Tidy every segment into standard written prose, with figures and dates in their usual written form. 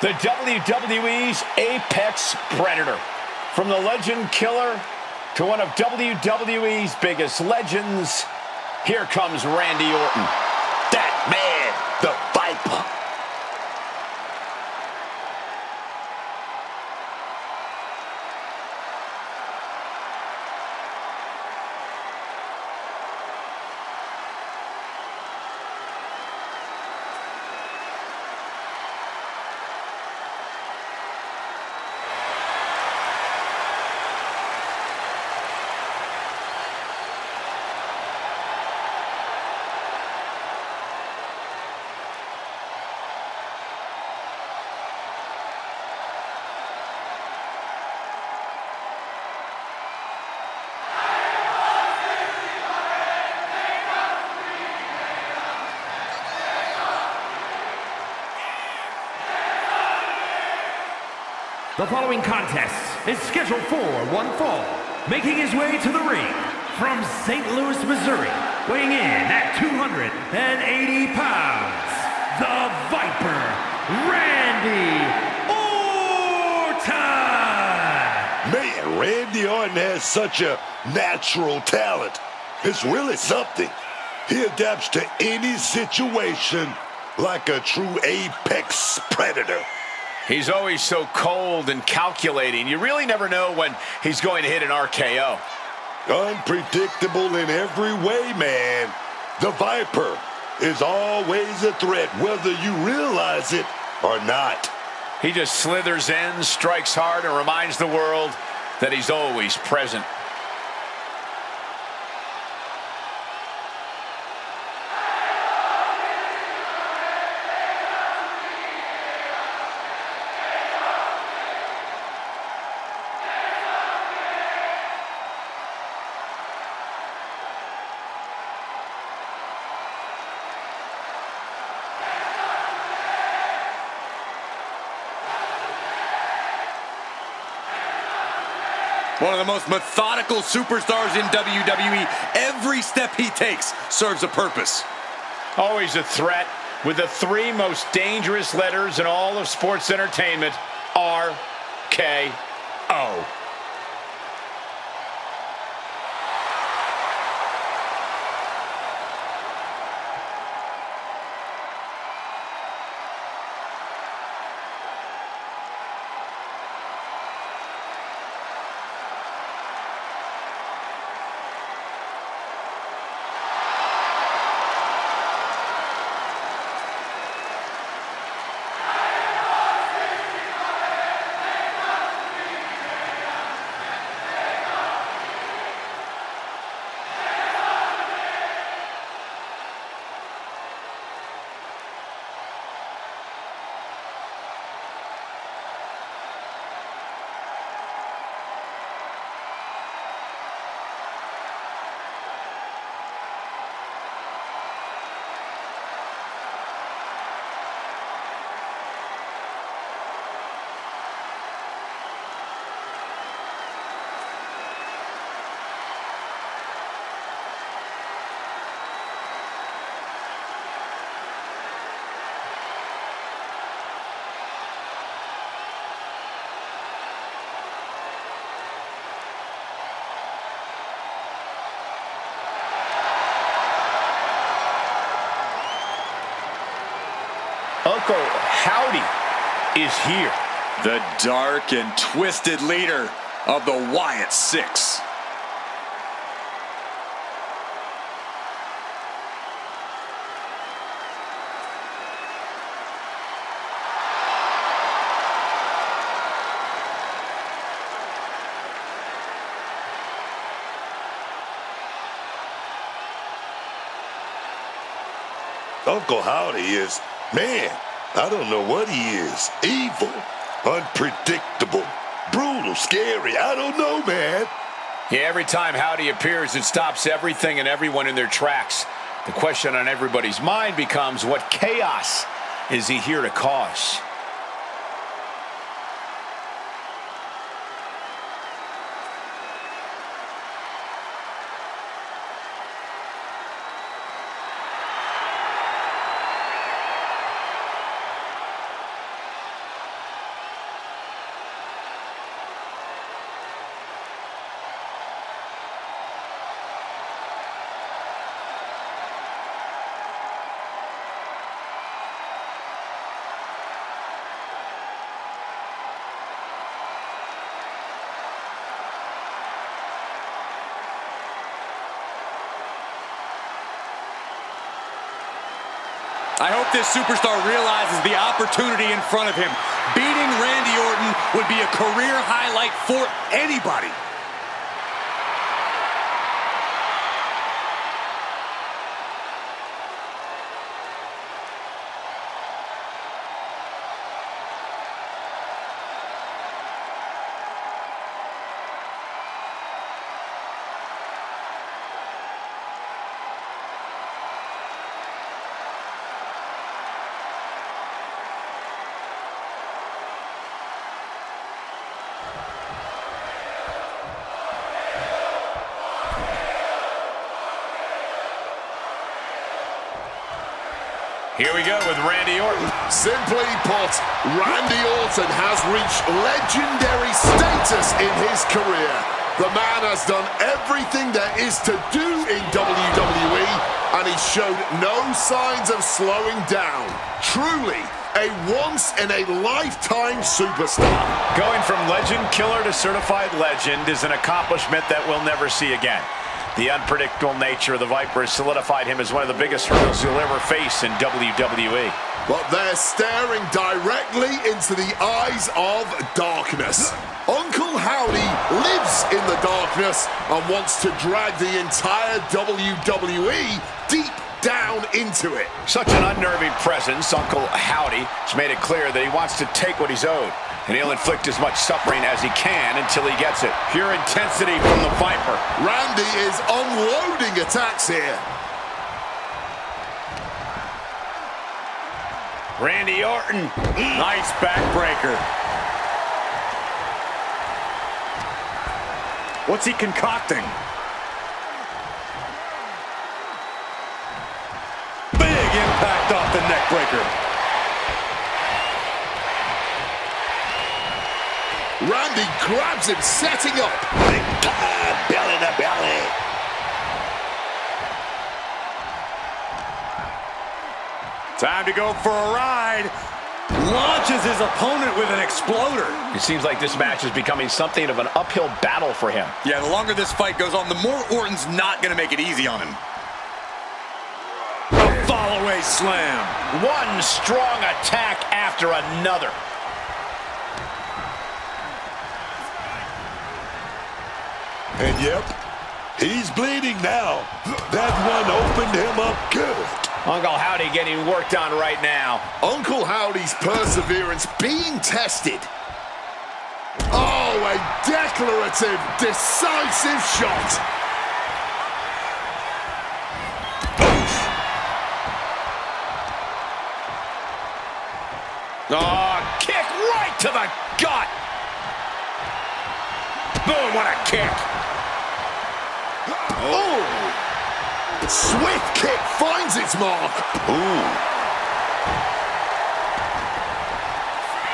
The WWE's apex predator. From the legend killer to one of WWE's biggest legends, here comes Randy Orton. That man, the Viper. The following contest is scheduled for one fall. Making his way to the ring from St. Louis, Missouri, weighing in at 280 pounds, the Viper, Randy Orton! Man, Randy Orton has such a natural talent. It's really something. He adapts to any situation like a true apex predator. He's always so cold and calculating. You really never know when he's going to hit an RKO. Unpredictable in every way, man. The Viper is always a threat, whether you realize it or not. He just slithers in, strikes hard, and reminds the world that he's always present. One of the most methodical superstars in WWE. Every step he takes serves a purpose. Always a threat with the three most dangerous letters in all of sports entertainment, RKO. Uncle Howdy is here. The dark and twisted leader of the Wyatt Six. Uncle Howdy is, man, I don't know what he is. Evil, unpredictable, brutal, scary. I don't know, man. Yeah, every time Howdy appears, it stops everything and everyone in their tracks. The question on everybody's mind becomes, what chaos is he here to cause? I hope this superstar realizes the opportunity in front of him. Beating Randy Orton would be a career highlight for anybody. Here we go with Randy Orton. Simply put, Randy Orton has reached legendary status in his career. The man has done everything there is to do in WWE, and he showed no signs of slowing down. Truly, a once-in-a-lifetime superstar. Going from legend killer to certified legend is an accomplishment that we'll never see again. The unpredictable nature of the Viper has solidified him as one of the biggest hurdles you'll ever face in WWE. But they're staring directly into the eyes of darkness. Uncle Howdy lives in the darkness and wants to drag the entire WWE deep down into it. Such an unnerving presence, Uncle Howdy has made it clear that he wants to take what he's owed, and he'll inflict as much suffering as he can until he gets it. Pure intensity from the Viper. Randy is unloading attacks here. Randy Orton. Nice backbreaker. What's he concocting? Big impact off the neck breaker. Randy grabs him, setting up. Big time, belly to belly. Time to go for a ride. Launches his opponent with an exploder. It seems like this match is becoming something of an uphill battle for him. Yeah, the longer this fight goes on, the more Orton's not going to make it easy on him. A fall-away slam. One strong attack after another. And yep, he's bleeding now. That one opened him up good. Uncle Howdy getting worked on right now. Uncle Howdy's perseverance being tested. Oh, a declarative, decisive shot. Oh, kick right to the gut. Boom, what a kick. Oh! Swift kick finds its mark. Ooh.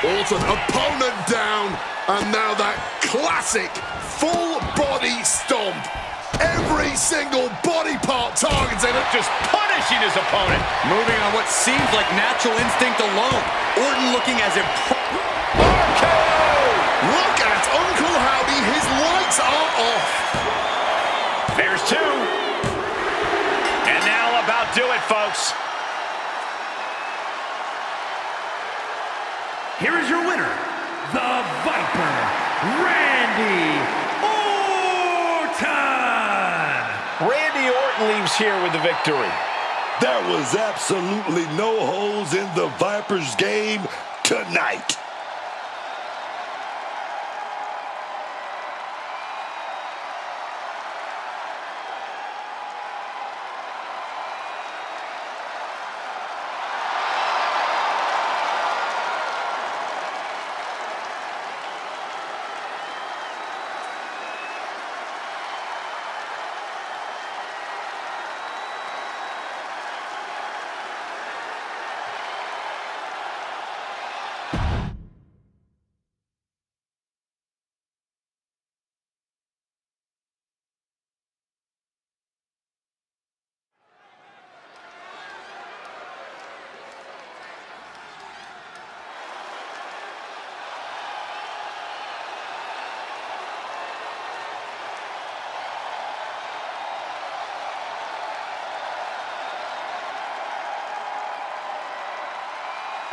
Orton, opponent down, and now that classic full body stomp. Every single body part targeted, Just punishing his opponent. Moving on what seems like natural instinct alone. Orton looking as Look at Uncle Howdy, his lights are off. There's two. And that'll about do it, folks. Here is your winner, the Viper, Randy Orton! Randy Orton leaves here with the victory. There was absolutely no holes in the Viper's game tonight.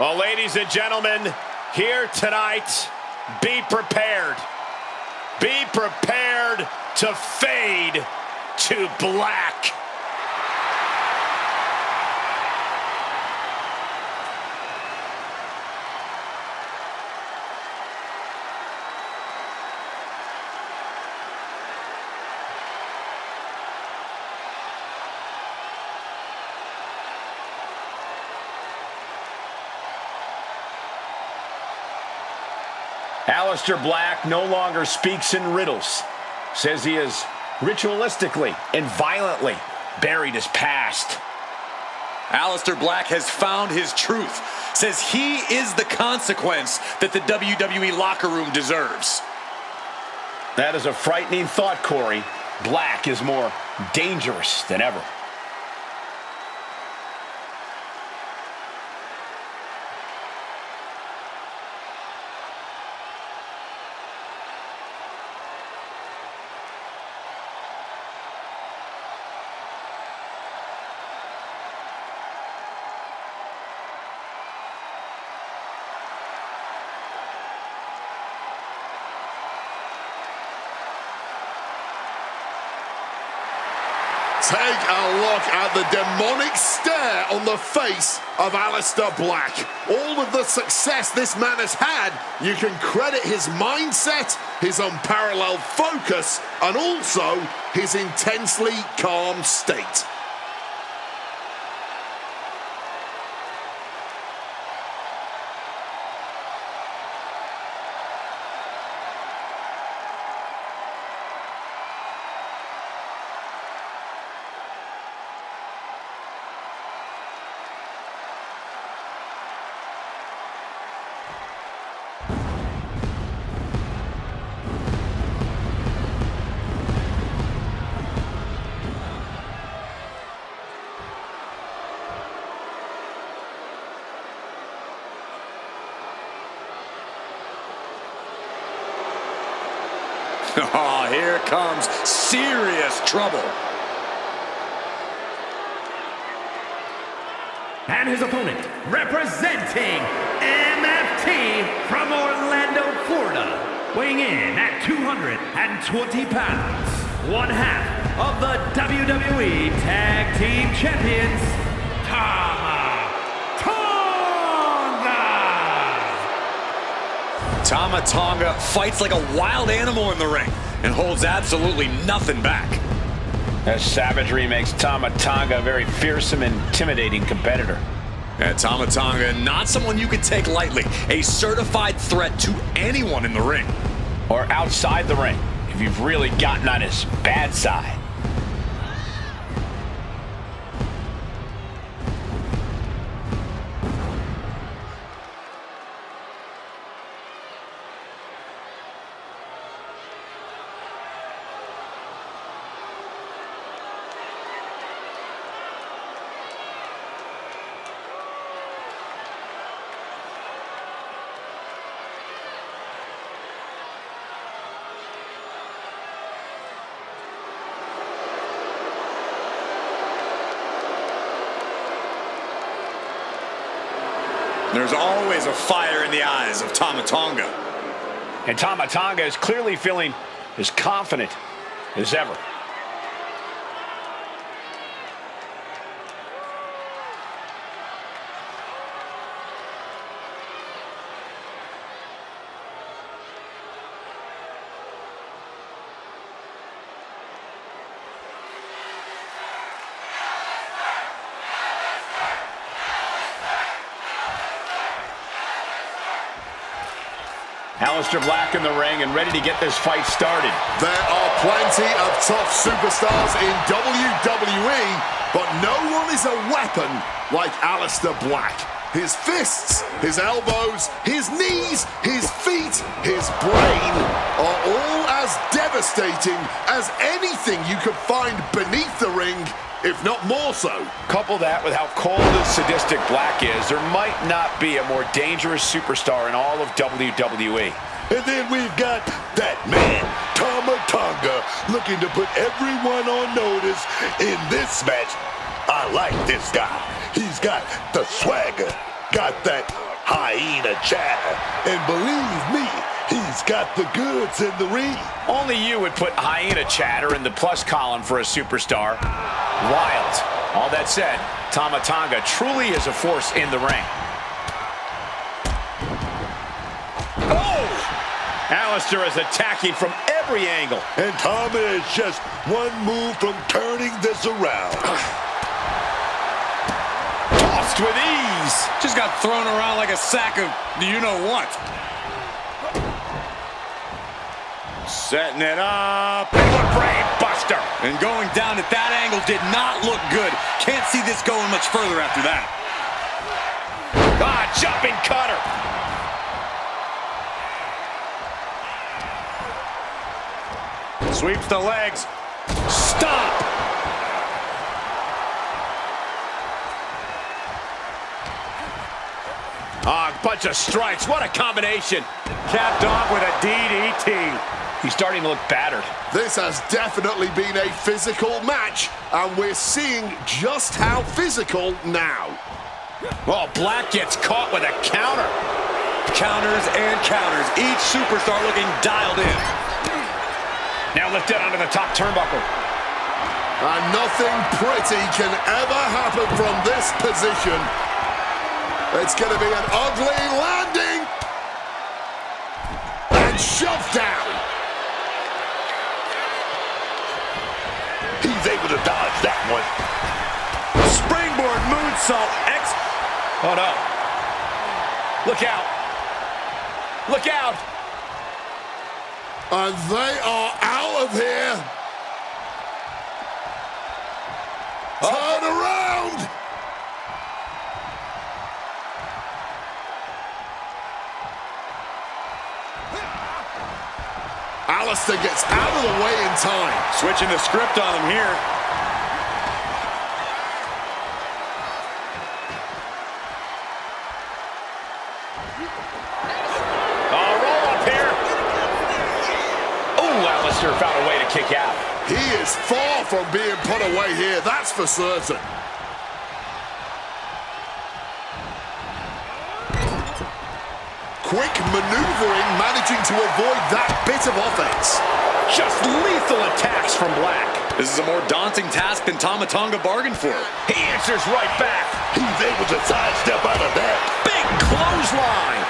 Well, ladies and gentlemen, here tonight, be prepared. Be prepared to fade to black. Aleister Black no longer speaks in riddles. Says he has ritualistically and violently buried his past. Aleister Black has found his truth. Says he is the consequence that the WWE locker room deserves. That is a frightening thought, Corey. Black is more dangerous than ever. Take a look at the demonic stare on the face of Aleister Black. All of the success this man has had, you can credit his mindset, his unparalleled focus, and also his intensely calm state. Oh, here comes serious trouble. And his opponent, representing MFT from Orlando, Florida, weighing in at 220 pounds, one half of the WWE Tag Team Champions, Tama Tonga fights like a wild animal in the ring and holds absolutely nothing back. That savagery makes Tama Tonga a very fearsome and intimidating competitor. And Tama Tonga, not someone you can take lightly. A certified threat to anyone in the ring. Or outside the ring, if you've really gotten on his bad side. There's always a fire in the eyes of Tama Tonga. And Tama Tonga is clearly feeling as confident as ever. Aleister Black in the ring and ready to get this fight started. There are plenty of tough superstars in WWE, but no one is a weapon like Aleister Black. His fists, his elbows, his knees, his feet, his brain are all as devastating as anything you could find beneath the ring, if not more so. Couple that with how cold and sadistic Black is, there might not be a more dangerous superstar in all of WWE. And then we've got that man, Tama Tonga, looking to put everyone on notice in this match. I like this guy. He's got the swagger, got that hyena chatter. And believe me, he's got the goods in the ring. Only you would put hyena chatter in the plus column for a superstar. Wild. All that said, Tama Tonga truly is a force in the ring. Oh! Alistair is attacking from every angle. And Tama is just one move from turning this around. Tossed with ease. Just got thrown around like a sack of you-know-what. Setting it up. And a brain buster. And going down at that angle did not look good. Can't see this going much further after that. Ah, jumping cutter. Sweeps the legs. Stop. Ah, bunch of strikes. What a combination. Capped off with a DDT. He's starting to look battered. This has definitely been a physical match, and we're seeing just how physical now. Well, Black gets caught with a counter. Counters and counters. Each superstar looking dialed in. Now lifted onto the top turnbuckle. And nothing pretty can ever happen from this position. It's going to be an ugly landing. And shoved down. He's able to dodge that one. Springboard moonsault. Oh, no. Look out. Look out. And they are out of here. Turn around. Alistair gets out of the way in time. Switching the script on him here. Alistair found a way to kick out. He is far from being put away here, that's for certain. Quick maneuvering, managing to avoid that bit of offense. Just lethal attacks from Black. This is a more daunting task than Tama Tonga bargained for. He answers right back. He's able to sidestep out of that. Big clothesline.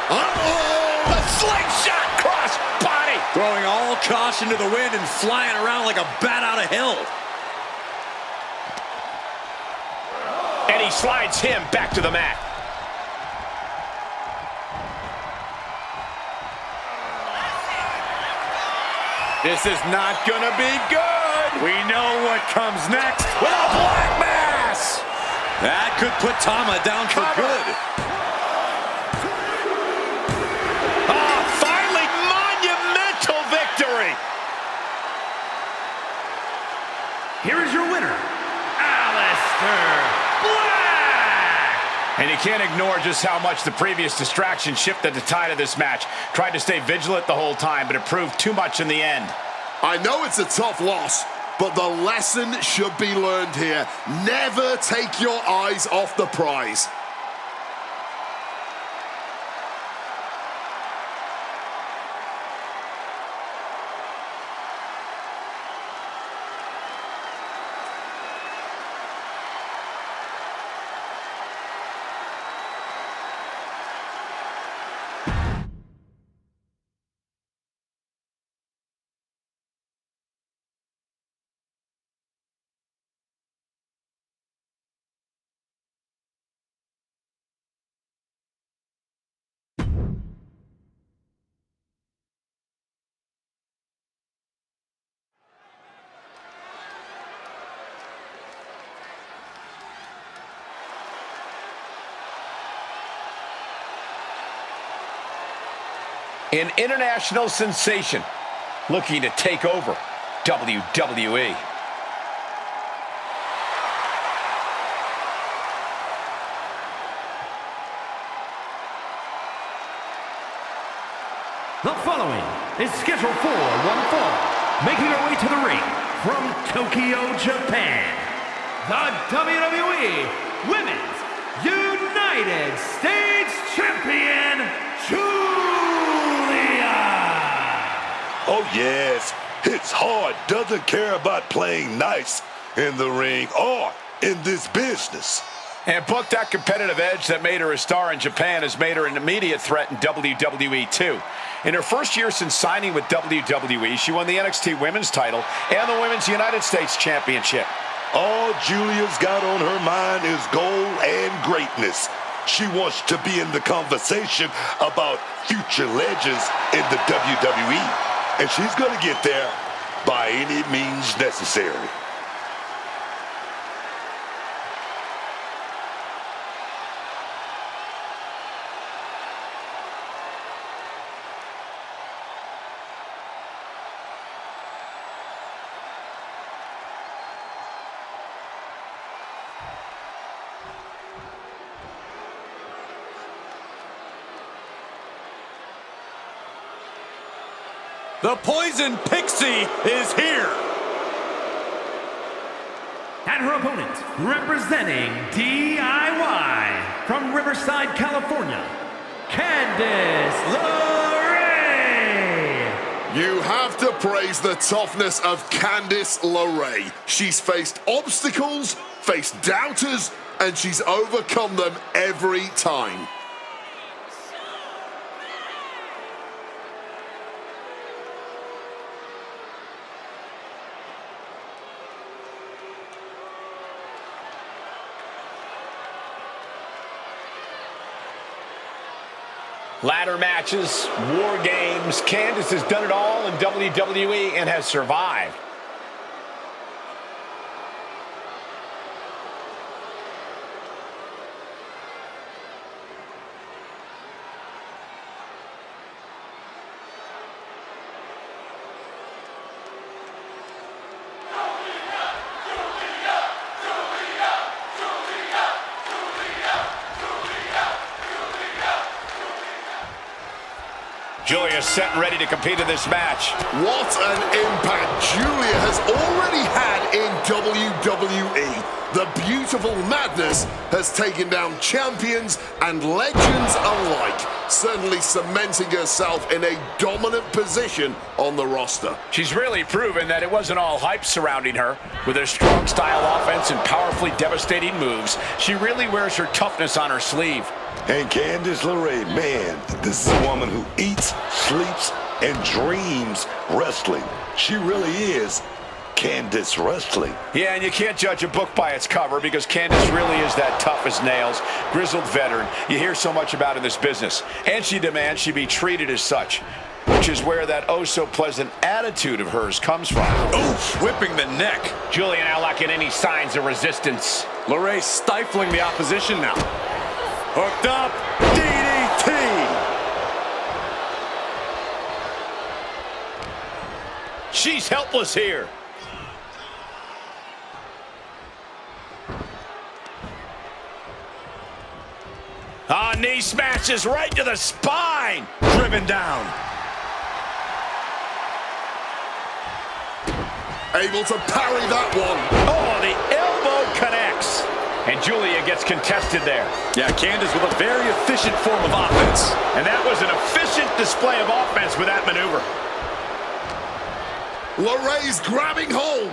Uh-oh! A slingshot cross body. Throwing all caution to the wind and flying around like a bat out of hell. And he slides him back to the mat. This is not gonna be good. We know what comes next with a black mass. That could put Tama down for good. Finally, monumental victory. Here is your winner, Alistair Black. And you can't ignore just how much the previous distraction shifted the tide of this match. Tried to stay vigilant the whole time, but it proved too much in the end. I know it's a tough loss, but the lesson should be learned here. Never take your eyes off the prize. An international sensation looking to take over WWE. The following is scheduled for one fall, making our way to the ring from Tokyo, Japan, the WWE Women's United United States Champion, Julia. Oh, yes. Hits hard, doesn't care about playing nice in the ring or in this business. And book that competitive edge that made her a star in Japan has made her an immediate threat in WWE too. In her first year since signing with WWE, she won the NXT Women's title and the Women's United States Championship. All Julia's got on her mind is gold and greatness. She wants to be in the conversation about future legends in the WWE. And she's going to get there by any means necessary. The Poison Pixie is here. And her opponent, representing DIY from Riverside, California, Candice LeRae. You have to praise the toughness of Candice LeRae. She's faced obstacles, faced doubters, and she's overcome them every time. Ladder matches, war games. Candice has done it all in WWE and has survived. Julia set and ready to compete in this match. What an impact Julia has already had in WWE. The beautiful madness has taken down champions and legends alike, certainly cementing herself in a dominant position on the roster. She's really proven that it wasn't all hype surrounding her. With her strong style offense and powerfully devastating moves, she really wears her toughness on her sleeve. And Candice LeRae, man, this is a woman who eats, sleeps, and dreams wrestling. She really is Candice Wrestling. Yeah, and you can't judge a book by its cover because Candice really is that tough as nails, grizzled veteran you hear so much about in this business. And she demands she be treated as such, which is where that oh-so-pleasant attitude of hers comes from. Oof, whipping the neck. Julia now lacking any signs of resistance. LeRae stifling the opposition now. Hooked up, DDT! She's helpless here. Knee smashes right to the spine. Driven down. Able to parry that one. Oh, the elbow connects. And Julia gets contested there. Yeah, Candice with a very efficient form of offense. And that was an efficient display of offense with that maneuver. LeRae's grabbing hold.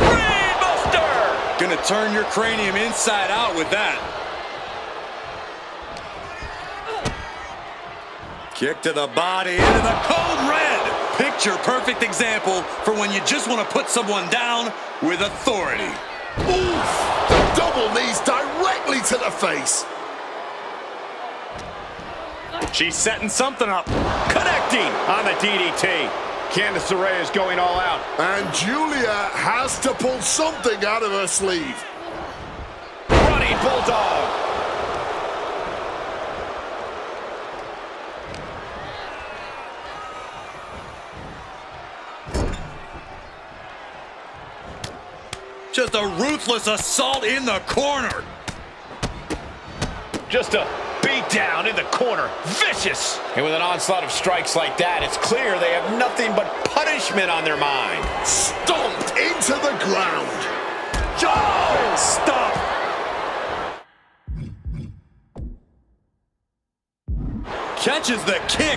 Brainbuster! Gonna turn your cranium inside out with that. Kick to the body, into the code red. Picture perfect example for when you just want to put someone down with authority. Oof! The double knees directly to the face. She's setting something up. Connecting on the DDT. Candice LeRae is going all out. And Julia has to pull something out of her sleeve. Running bulldog. Just a ruthless assault in the corner. Just a beat down in the corner. Vicious. And with an onslaught of strikes like that, it's clear they have nothing but punishment on their mind. Stomped into the ground. Oh, stop. catches the kick.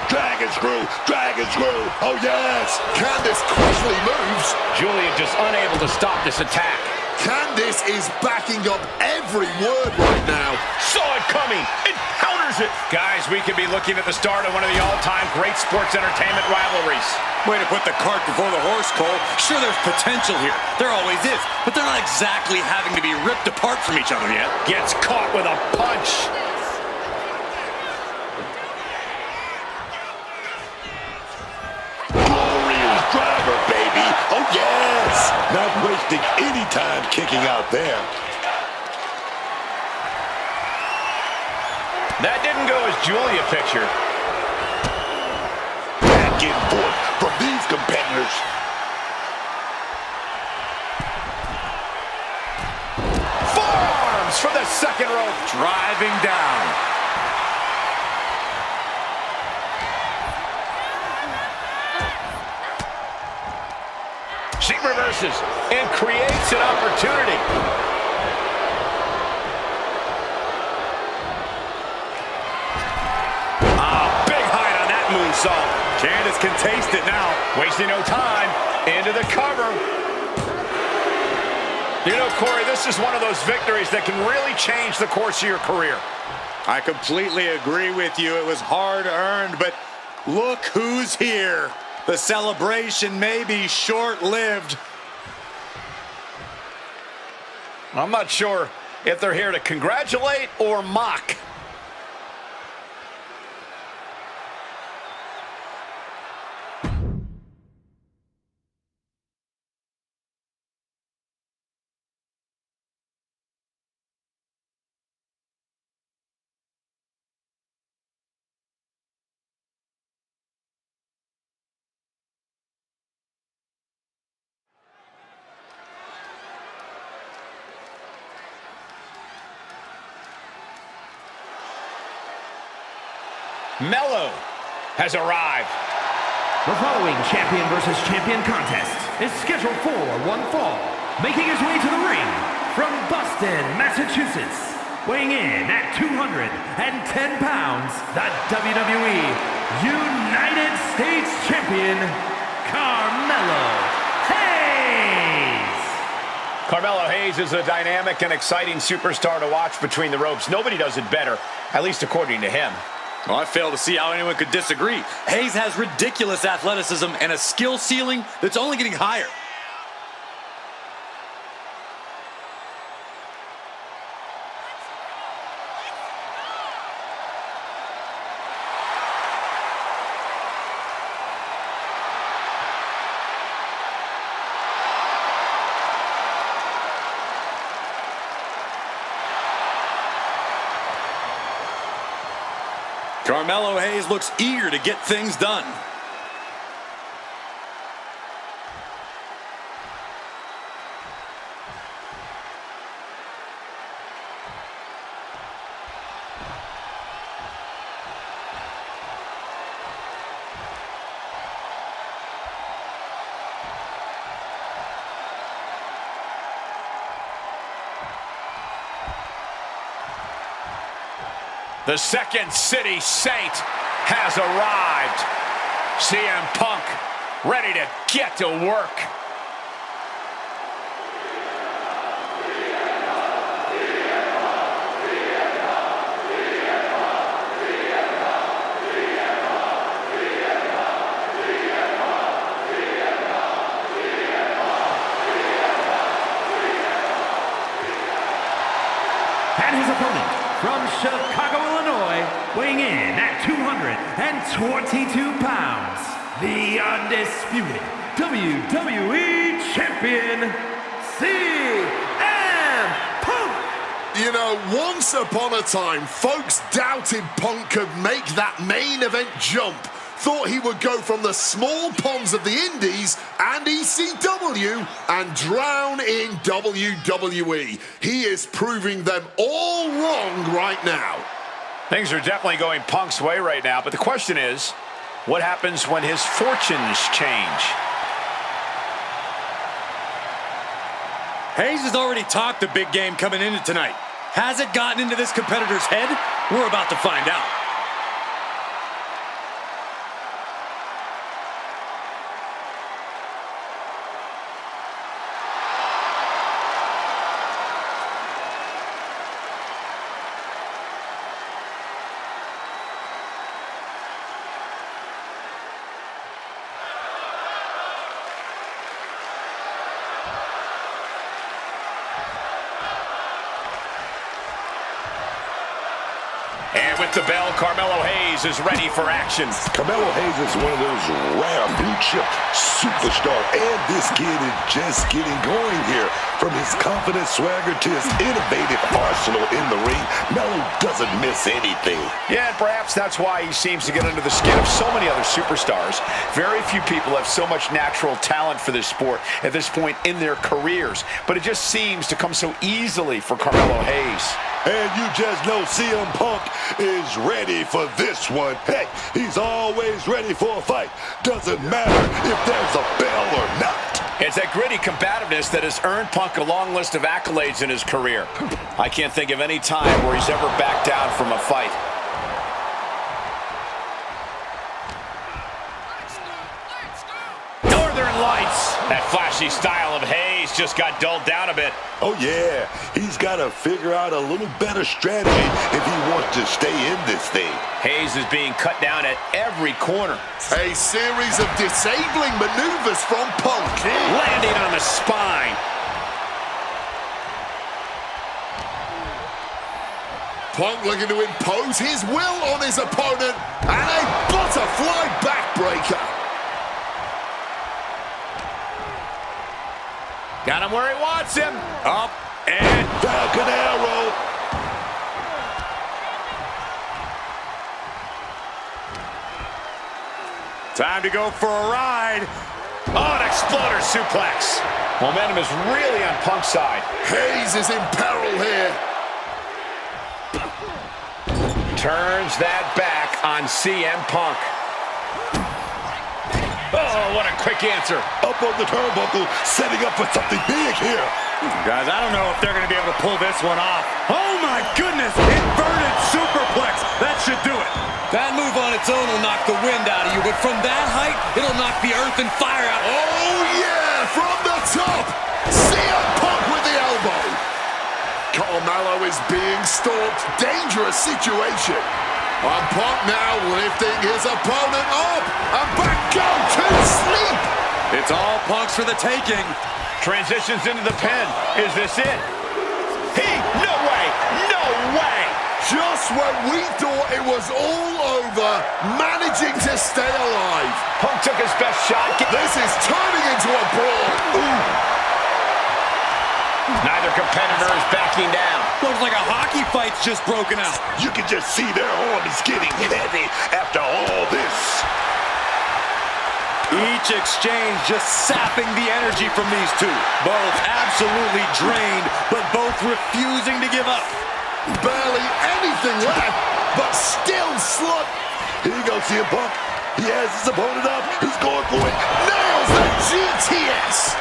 Dragon screw, dragon screw. Oh, yes. Candice quickly moves. Julia just unable to stop this attack. Candice is backing up every word right now. Saw it coming. It counters it. Guys, we could be looking at the start of one of the all-time great sports entertainment rivalries. Way to put the cart before the horse, Cole. Sure, there's potential here. There always is. But they're not exactly having to be ripped apart from each other yet. Gets caught with a punch. Glorious driver, baby. Oh, yes. Not wasting any time kicking out there. That didn't go as Julia pictured. Back and forth from these competitors. Forearms for the second rope. Driving down. She reverses and creates an opportunity. Big height on that moonsault. Candice can taste it now. Wasting no time. Into the cover. You know, Corey, this is one of those victories that can really change the course of your career. I completely agree with you. It was hard-earned, but look who's here. The celebration may be short-lived. I'm not sure if they're here to congratulate or mock. Mello has arrived. The following champion versus champion contest is scheduled for one fall. Making his way to the ring from Boston, Massachusetts, weighing in at 210 pounds, the WWE United States Champion, Carmelo Hayes. Carmelo Hayes is a dynamic and exciting superstar to watch between the ropes. Nobody does it better, at least according to him. Well, I fail to see how anyone could disagree. Hayes has ridiculous athleticism and a skill ceiling that's only getting higher. Carmelo Hayes looks eager to get things done. The Second City Saint has arrived. CM Punk ready to get to work. And his opponent from Chicago, Illinois, weighing in at 222 pounds, the undisputed WWE Champion, CM Punk. You know, once upon a time, folks doubted Punk could make that main event jump. Thought he would go from the small ponds of the Indies and ECW and drown in WWE. He is proving them all wrong right now. Things are definitely going Punk's way right now, but the question is, what happens when his fortunes change? Hayes has already talked a big game coming into tonight. Has it gotten into this competitor's head? We're about to find out. And with the bell, Carmelo Hayes is ready for action. Carmelo Hayes is one of those rare blue-chip superstars, and this kid is just getting going here. From his confident swagger to his innovative arsenal in the ring, Melo doesn't miss anything. Yeah, and perhaps that's why he seems to get under the skin of so many other superstars. Very few people have so much natural talent for this sport at this point in their careers, but it just seems to come so easily for Carmelo Hayes. And you just know CM Punk is ready for this one. Heck, he's always ready for a fight. Doesn't matter if there's a bell or not. It's that gritty combativeness that has earned Punk a long list of accolades in his career. I can't think of any time where he's ever backed down from a fight. Northern Lights. That flashy style of Hayes just got dulled down a bit. Oh yeah, he's got to figure out a little better strategy if he wants to stay in this thing. Hayes is being cut down at every corner. A series of disabling maneuvers from Punk. Landing on the spine. Punk looking to impose his will on his opponent, and a butterfly backbreaker. Got him where he wants him. Up and Falcon Arrow. time to go for a ride. Oh, an exploder suplex. Momentum is really on Punk's side. Hayes is in peril here. Turns that back on CM Punk. Oh, what a quick answer. Up on the turnbuckle, setting up for something big here. Guys, I don't know if they're going to be able to pull this one off. Oh, my goodness. Inverted superplex. That should do it. That move on its own will knock the wind out of you, but from that height, it'll knock the earth and fire out. Oh, yeah, from the top. CM Punk with the elbow. Carmelo is being stalked. Dangerous situation. And Punk now lifting his opponent up. And back go to sleep. It's all Punk's for the taking. Transitions into the pin. Is this it? No way! No way! Just when we thought it was all over, managing to stay alive. Punk took his best shot. This is turning into a brawl. Ooh. Neither competitor is backing down. Looks like a hockey fight's just broken out. You can just see their arms getting heavy after all this. Each exchange just sapping the energy from these two. Both absolutely drained, but both refusing to give up. Barely anything left, but still slug. Here you go, CM Punk. He has his opponent up. He's going for it. Nails the GTS.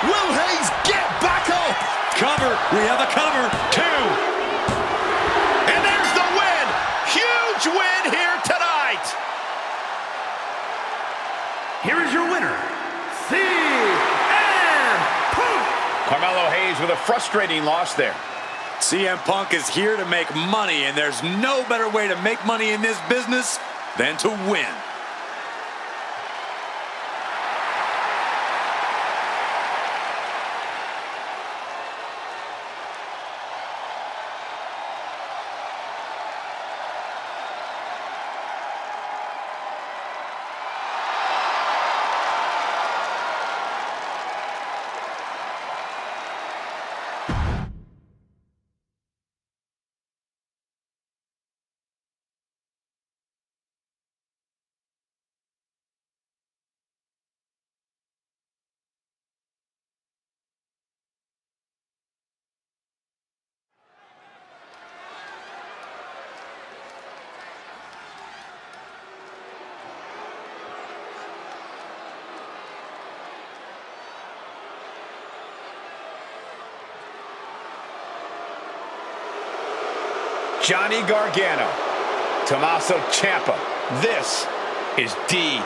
Will Hayes get back up? Cover. We have a cover. 2. And there's the win. Huge win here tonight. Here is your winner, CM Punk. Carmelo Hayes with a frustrating loss there. CM Punk is here to make money, and there's no better way to make money in this business than to win. Johnny Gargano, Tommaso Ciampa. This is DIY.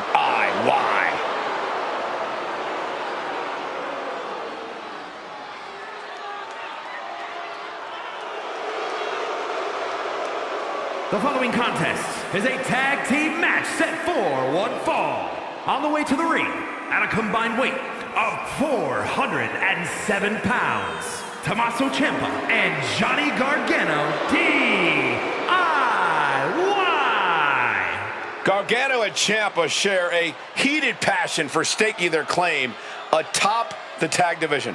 The following contest is a tag team match set for one fall. On the way to the ring, at a combined weight of 407 pounds, Tommaso Ciampa and Johnny Gargano, DIY. Gargano and Ciampa share a heated passion for staking their claim atop the tag division.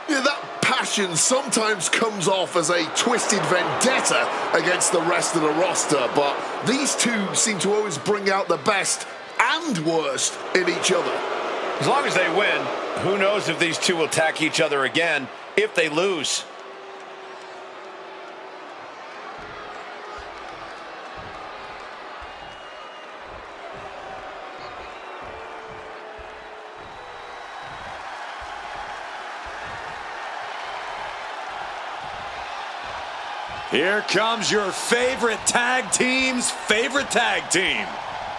Yeah, that passion sometimes comes off as a twisted vendetta against the rest of the roster, but these two seem to always bring out the best and worst in each other. As long as they win, who knows if these two will attack each other again if they lose. Here comes your favorite tag team's favorite tag team.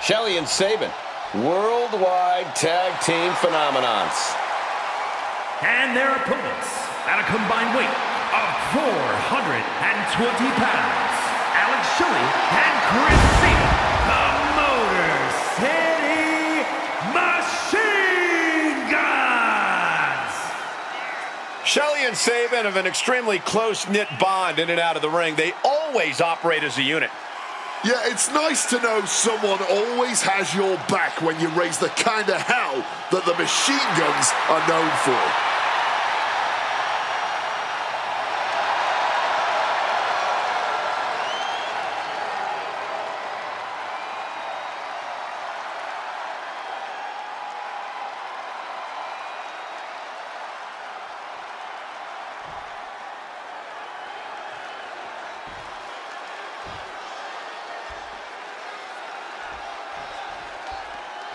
Shelly and Sabin, worldwide tag team phenomenons. And their opponents, at a combined weight of 420 pounds, Alex Shelley and Chris Sabin, the Motor City Machine Guns. Shelly and Sabin have an extremely close-knit bond in and out of the ring. They always operate as a unit. Yeah, it's nice to know someone always has your back when you raise the kind of hell that the Machine Guns are known for.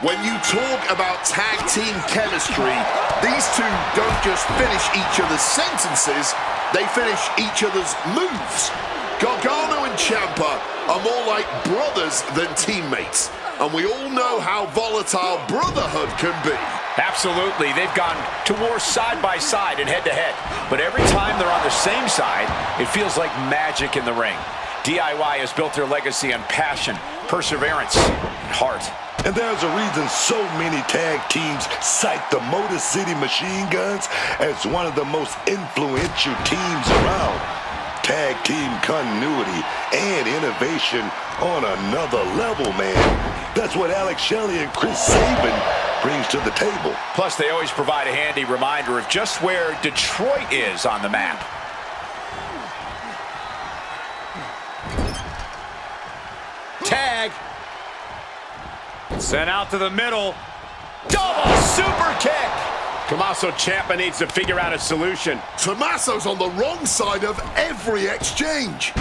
When you talk about tag team chemistry, these two don't just finish each other's sentences, they finish each other's moves. Gargano and Ciampa are more like brothers than teammates, and we all know how volatile brotherhood can be. Absolutely. They've gone to war side by side and head-to-head. But every time they're on the same side, it feels like magic in the ring. DIY has built their legacy on passion, perseverance, and heart. And there's a reason so many tag teams cite the Motor City Machine Guns as one of the most influential teams around. Tag team continuity and innovation on another level, man. That's what Alex Shelley and Chris Sabin brings to the table. Plus, they always provide a handy reminder of just where Detroit is on the map. Tag. Sent out to the middle. Double super kick. Tommaso Ciampa needs to figure out a solution. Tommaso's on the wrong side of every exchange.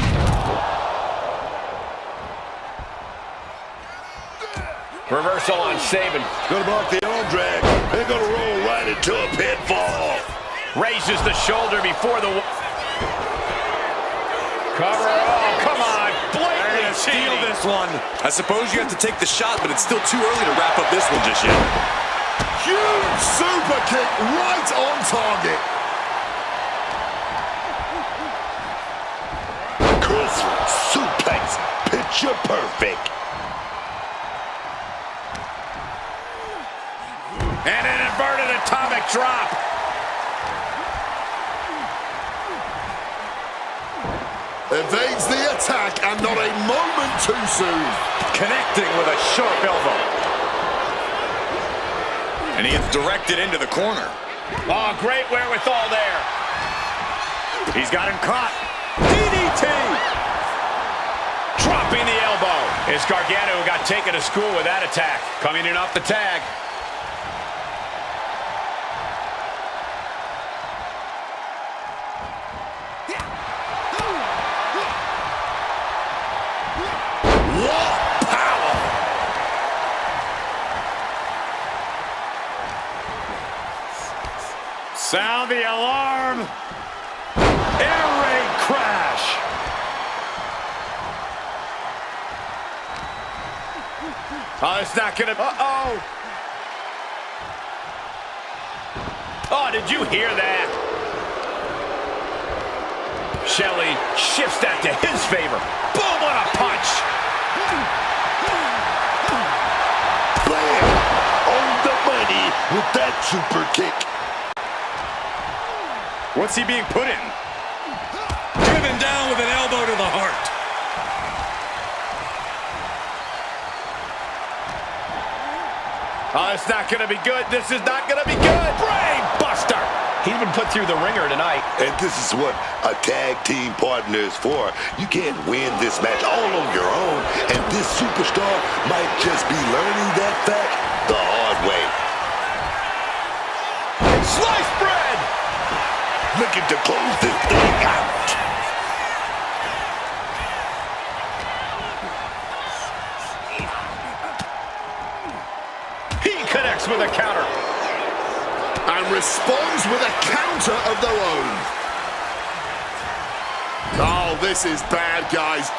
Reversal on Sabin. Gonna block the arm drag. They're gonna roll right into a pinfall. Raises the shoulder before the... Cover. Oh, come on. Blatantly Steal cheating. this one. I suppose you have to take the shot, but it's still too early to wrap up this one just yet. Huge super kick right on target. Chris suplex, picture perfect. And an inverted atomic drop. Evades the attack and not a moment too soon. Connecting with a sharp elbow. And he is directed into the corner. Oh, great wherewithal there. He's got him caught. DDT! Dropping the elbow. It's Gargano who got taken to school with that attack. Coming in off the tag. Sound the alarm. Air raid crash. Oh, it's not gonna... Uh-oh. Oh, did you hear that? Shelley shifts that to his favor. Boom, what a punch. Blam! On the money with that super kick. What's he being put in? Driven down with an elbow to the heart. Oh, it's not going to be good. This is not going to be good. Brain buster. He's been put through the ringer tonight. And this is what a tag team partner is for. You can't win this match all on your own, and this superstar might just be learning that fact the hard way. Sliced bread. Looking to close this thing out. Connects with a counter. And responds with a counter of their own. Oh, this is bad, guys.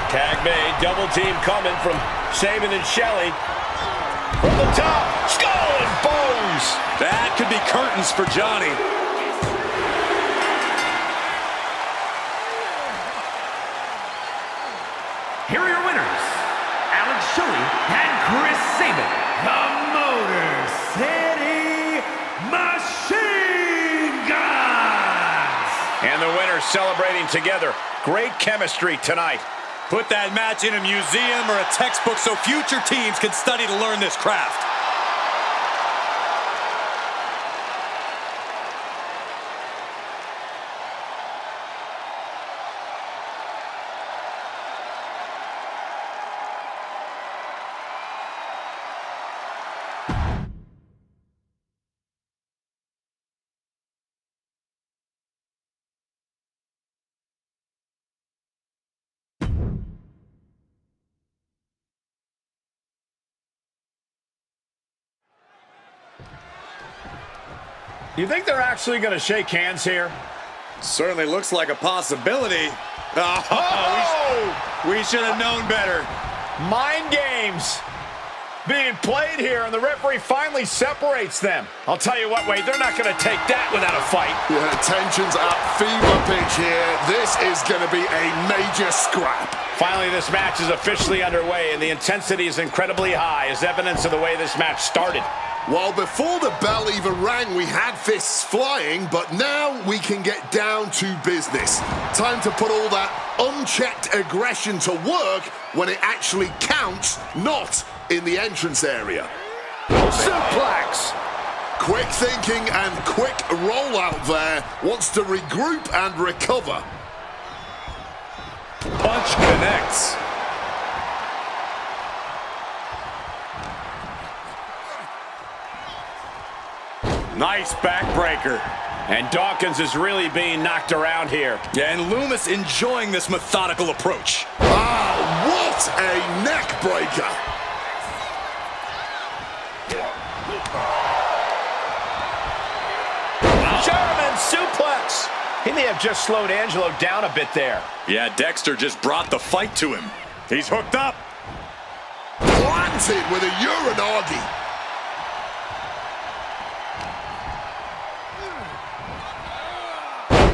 Tag made. Double team coming from Saban and Shelley. From the top. Skull and bones. That could be curtains for Johnny. Here are your winners, Alex Shelley and Chris Saban, the Motor City Machine Guns! And the winners celebrating together. Great chemistry tonight. Put that match in a museum or a textbook so future teams can study to learn this craft. You think they're actually going to shake hands here? Certainly looks like a possibility. We should have known better. Mind games being played here, and the referee finally separates them. I'll tell you what, Wade, they're not going to take that without a fight. Yeah, tensions at fever pitch here. This is going to be a major scrap. Finally, this match is officially underway, and the intensity is incredibly high, as evidence of the way this match started. Well, before the bell even rang, we had fists flying, but now we can get down to business. Time to put all that unchecked aggression to work when it actually counts, not in the entrance area. Suplex! Quick thinking and quick rollout there. Wants to regroup and recover. Punch connects. Nice backbreaker. And Dawkins is really being knocked around here. Yeah, and Loomis enjoying this methodical approach. Ah, what a neck breaker. German suplex. He may have just slowed Angelo down a bit there. Yeah, Dexter just brought the fight to him. He's hooked up. Planted with a Uranagi.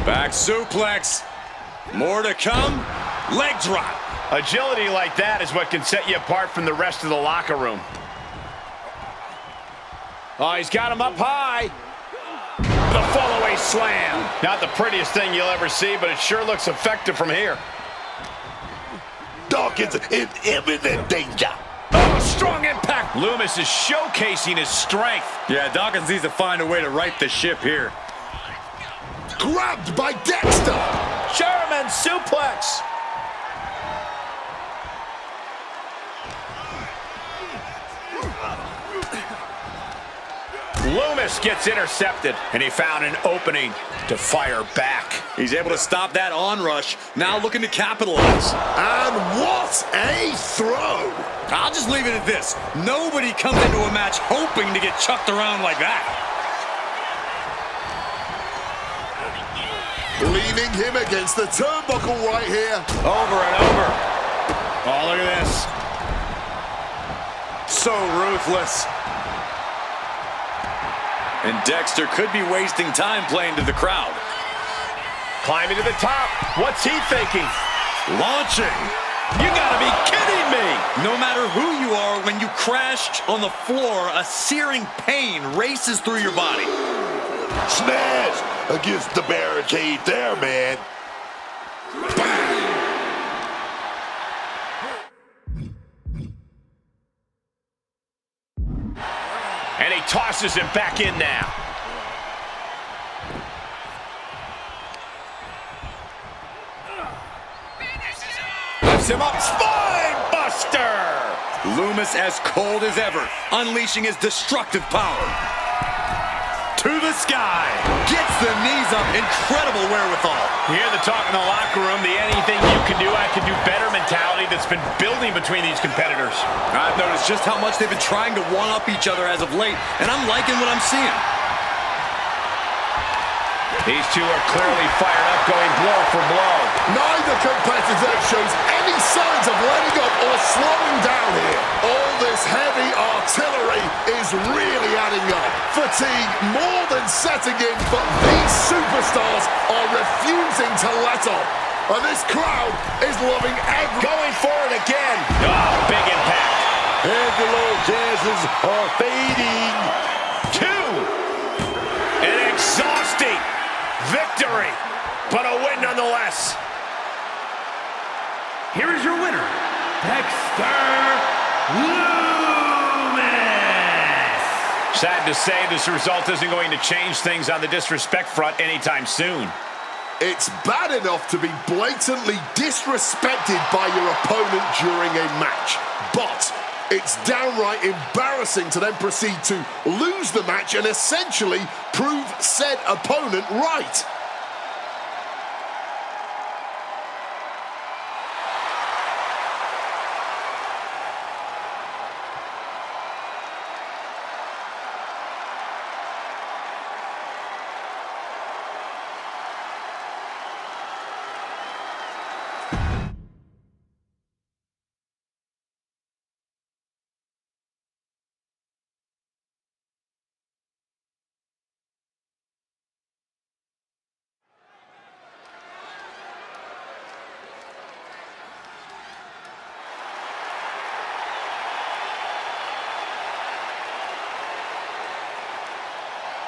Back suplex. More to come. Leg drop. Agility like that is what can set you apart from the rest of the locker room. Oh, he's got him up high. The fall-away slam. Not the prettiest thing you'll ever see, but it sure looks effective from here. Dawkins in imminent danger. Oh, strong impact. Loomis is showcasing his strength. Yeah, Dawkins needs to find a way to right the ship here. Grabbed by Dexter. German suplex. Loomis gets intercepted, and he found an opening to fire back. He's able to stop that onrush, now looking to capitalize. And what a throw. I'll just leave it at this. Nobody comes into a match hoping to get chucked around like that. Leaning him against the turnbuckle right here. Over and over. Oh, look at this. So ruthless. And Dexter could be wasting time playing to the crowd. Climbing to the top. What's he thinking? Launching. You gotta be kidding me. No matter who you are, when you crash on the floor, a searing pain races through your body. Smash against the barricade there, man. And he tosses him back in now. Lifts him up. Spine buster. Loomis as cold as ever, unleashing his destructive power. To the sky. Gets the knees up. Incredible wherewithal. You hear the talk in the locker room, the anything you can do, I can do better mentality that's been building between these competitors. I've noticed just how much they've been trying to one-up each other as of late, and I'm liking what I'm seeing. These two are clearly fired up, going blow for blow. Neither competitor shows any signs of letting up or slowing down here. All this heavy artillery is really adding up. Fatigue more than setting in, but these superstars are refusing to let up. And this crowd is loving every... Going for it again. Oh, big impact. Angelo Jazzes are fading. 2. An exhausting victory, but a win nonetheless. Here is your winner, Dexter Loomis. Sad to say, this result isn't going to change things on the disrespect front anytime soon. It's bad enough to be blatantly disrespected by your opponent during a match, but it's downright embarrassing to then proceed to lose the match and essentially prove said opponent right.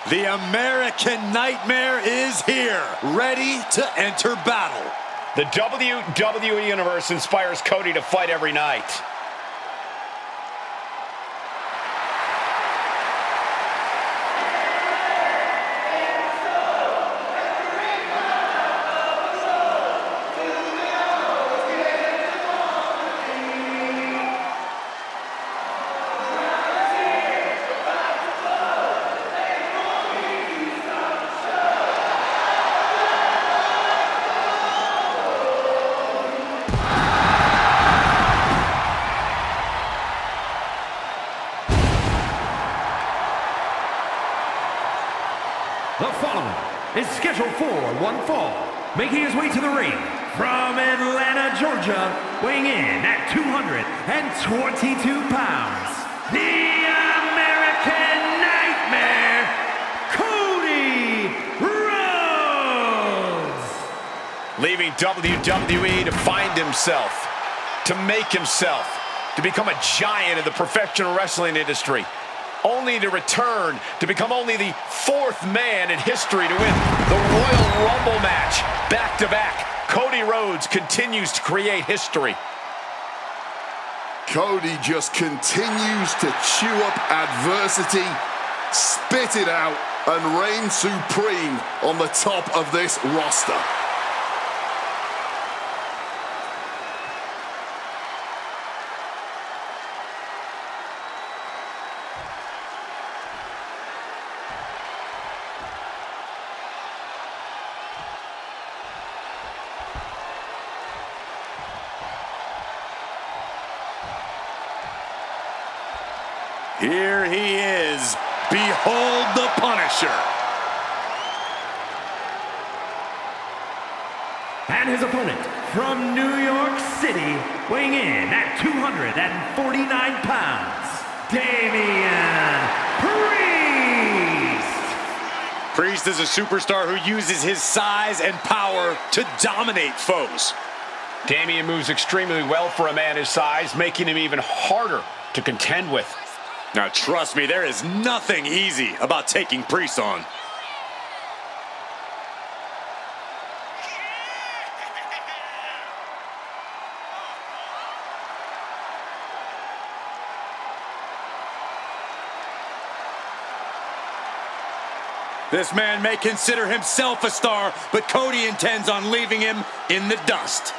The American Nightmare is here, ready to enter battle. The WWE Universe inspires Cody to fight every night. The following is scheduled for one fall, making his way to the ring from Atlanta, Georgia, weighing in at 222 pounds, the American Nightmare, Cody Rhodes. Leaving WWE to find himself, to make himself, to become a giant in the professional wrestling industry, only to return to become only the 4th man in history to win the Royal Rumble match back-to-back. Cody Rhodes continues to create history. Cody just continues to chew up adversity, spit it out, and reign supreme on the top of this roster. Here he is. Behold the Punisher. And his opponent from New York City, weighing in at 249 pounds, Damian Priest. Priest is a superstar who uses his size and power to dominate foes. Damian moves extremely well for a man his size, making him even harder to contend with. Now trust me, there is nothing easy about taking Priest on. This man may consider himself a star, but Cody intends on leaving him in the dust.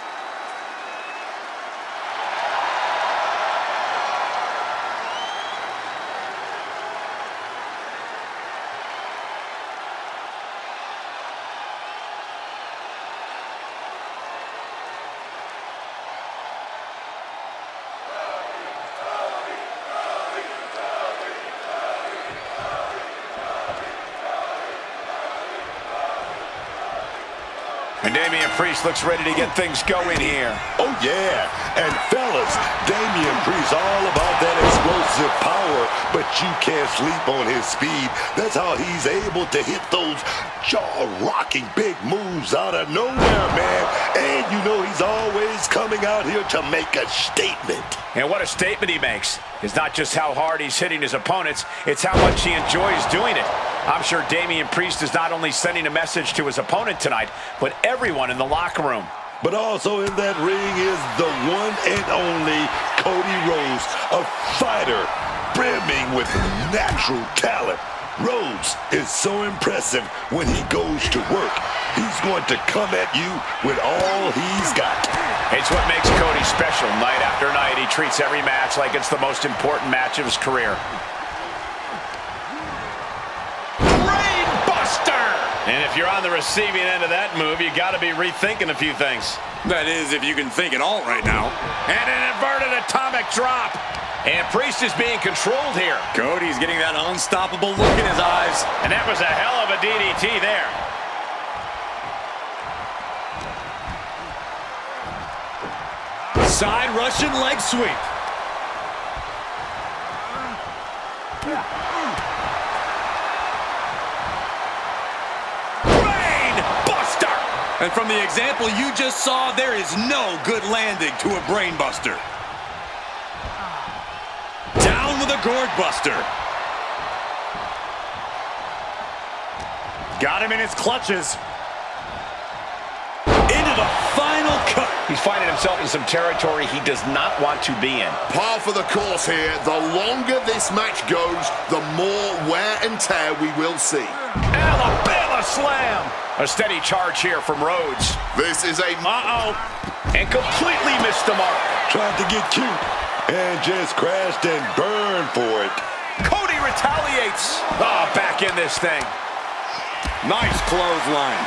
And Damian Priest looks ready to get things going here. Oh, yeah. And fellas, Damian Priest all about that explosive power, but you can't sleep on his speed. That's how he's able to hit those jaw-rocking big moves out of nowhere, man. And you know he's always coming out here to make a statement. And what a statement he makes. It's not just how hard he's hitting his opponents, it's how much he enjoys doing it. I'm sure Damian Priest is not only sending a message to his opponent tonight, but everyone in the locker room. But also in that ring is the one and only Cody Rhodes, a fighter brimming with natural talent. Rhodes is so impressive when he goes to work. He's going to come at you with all he's got. It's what makes Cody special. Night after night, he treats every match like it's the most important match of his career. And if you're on the receiving end of that move, you got to be rethinking a few things. That is, if you can think at all right now. And an inverted atomic drop. And Priest is being controlled here. Cody's getting that unstoppable look in his eyes. And that was a hell of a DDT there. Side Russian leg sweep. And from the example you just saw, there is no good landing to a brainbuster. Down with a gourd buster. Got him in his clutches. Into the final cut. He's finding himself in some territory he does not want to be in. Par for the course here. The longer this match goes, the more wear and tear we will see. Alabama slam. A steady charge here from Rhodes. This is a... And completely missed the mark. Tried to get cute and just crashed and burned for it. Cody retaliates. Back in this thing. Nice clothesline.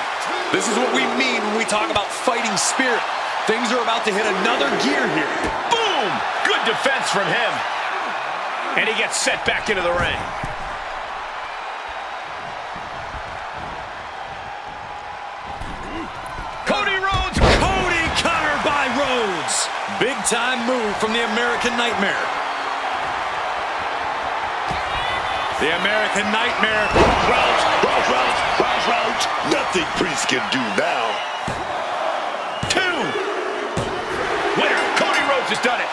This is what we mean when we talk about fighting spirit. Things are about to hit another gear here. Boom! Good defense from him. And he gets set back into the ring. Big time move from the American Nightmare. The American Nightmare. Rhodes. Nothing Priest can do now. 2. Winner. Cody Rhodes has done it.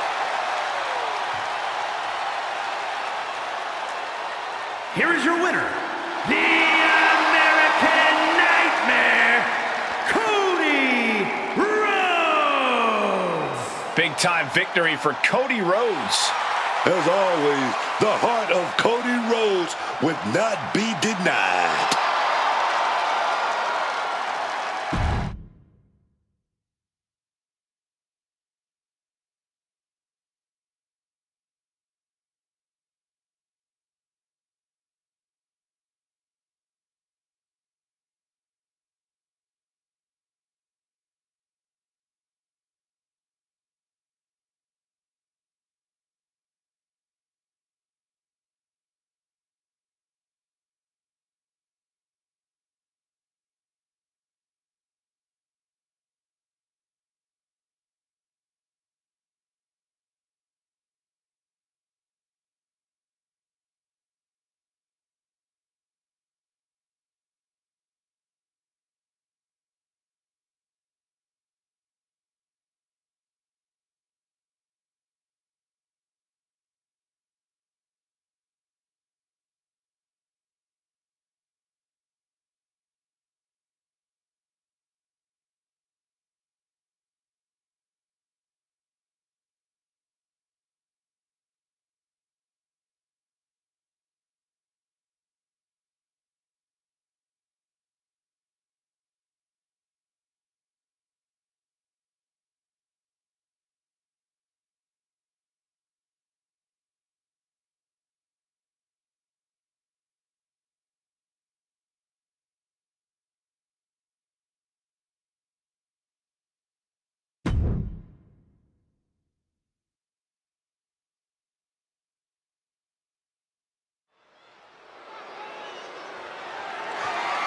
Here is your winner, the American Nightmare, Cody Rhodes. Big time victory for Cody Rhodes. As always, the heart of Cody Rhodes would not be denied.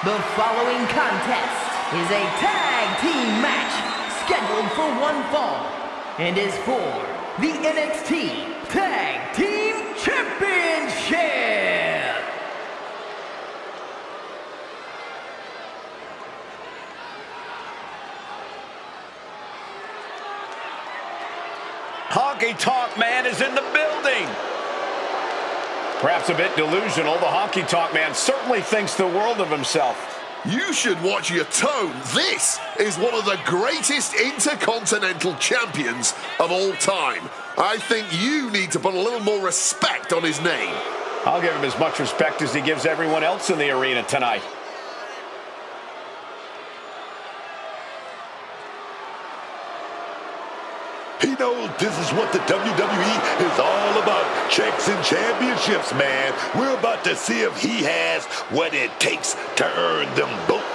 The following contest is a tag team match scheduled for one fall and is for the NXT Tag Team Championship. Honky Tonk Man is in the building. Perhaps a bit delusional, the Honky Tonk Man certainly thinks the world of himself. You should watch your tone. This is one of the greatest intercontinental champions of all time. I think you need to put a little more respect on his name. I'll give him as much respect as he gives everyone else in the arena tonight. He knows this is what the WWE is all about. Checks and championships, man. We're about to see if he has what it takes to earn them both.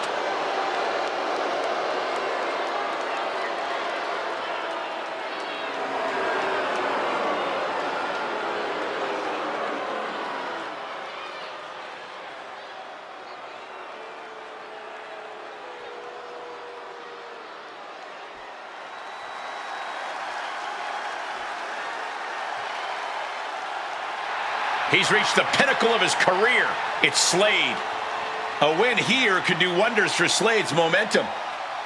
He's reached the pinnacle of his career. It's Slade. A win here could do wonders for Slade's momentum.